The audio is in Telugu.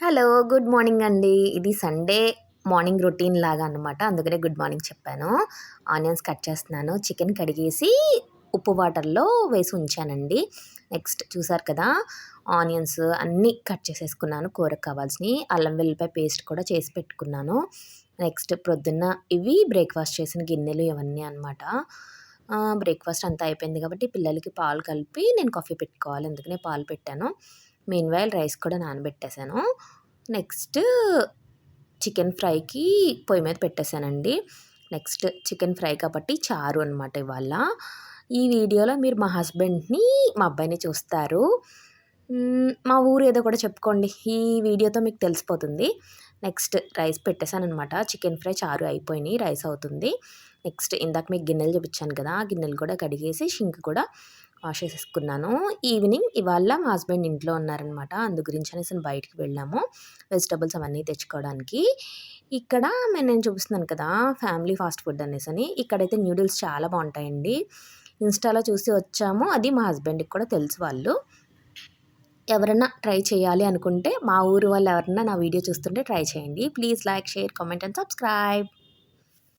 హలో. గుడ్ మార్నింగ్ అండి. ఇది సండే మార్నింగ్ రొటీన్ లాగా అనమాట. అందుకనే గుడ్ మార్నింగ్ చెప్పాను. ఆనియన్స్ కట్ చేస్తున్నాను. చికెన్ కడిగేసి ఉప్పు వాటర్‌లో వేసి ఉంచానండి. నెక్స్ట్ చూసారు కదా! ఆనియన్స్ అన్నీ కట్ చేసేసుకున్నాను కూరకు కావాల్సినయి. అల్లం వెల్లిపాయ పేస్ట్ కూడా చేసి పెట్టుకున్నాను. నెక్స్ట్ ప్రొద్దున్న ఇవి బ్రేక్‌ఫాస్ట్ చేసిన గిన్నెలు ఇవన్నీ అనమాట. బ్రేక్‌ఫాస్ట్ అంతా అయిపోయింది కాబట్టి పిల్లలకి పాలు కలిపి నేను కాఫీ పెట్టుకోవాలి. అందుకనే పాలు పెట్టాను. మీన్‌వైల్ రైస్ కూడా నానబెట్టేసాను. నెక్స్ట్ చికెన్ ఫ్రైకి పొయ్యి మీద పెట్టేసానండి. నెక్స్ట్ చికెన్ ఫ్రై కాబట్టి చారు అనమాట ఇవాళ. ఈ వీడియోలో మీరు మా హస్బెండ్‌ని, మా అబ్బాయిని చూస్తారు. మా ఊరు ఏదో కూడా చెప్పుకోండి. ఈ వీడియోతో మీకు తెలిసిపోతుంది. నెక్స్ట్ రైస్ పెట్టేసాననమాట. చికెన్ ఫ్రై, చారు అయిపోయినాయి. రైస్ అవుతుంది. నెక్స్ట్ ఇందాక మీకు గిన్నెలు చూపించాను కదా! ఆ గిన్నెలు కూడా కడిగేసి షింక్ కూడా వాష్ చేసేసుకున్నాను. ఈవినింగ్ ఇవాళ మా హస్బెండ్ ఇంట్లో ఉన్నారనమాట. అందు గురించి అనేసి బయటికి వెళ్ళాము. వెజిటబుల్స్ అవన్నీ తెచ్చుకోవడానికి. ఇక్కడ నేను చూపిస్తున్నాను కదా! ఫ్యామిలీ ఫాస్ట్ ఫుడ్ అనేసని. ఇక్కడైతే న్యూడిల్స్ చాలా బావుంటాయండి. ఇన్‌స్టాలో చూసి వచ్చాము. అది మా హస్బెండ్‌కి కూడా తెలుసు వాళ్ళు. ఎవరన్నా ట్రై చేయాలి అనుకుంటే మా ఊరు వాళ్ళు ఎవరన్నా నా వీడియో చూస్తుంటే ట్రై చేయండి. Please like, share, comment and subscribe.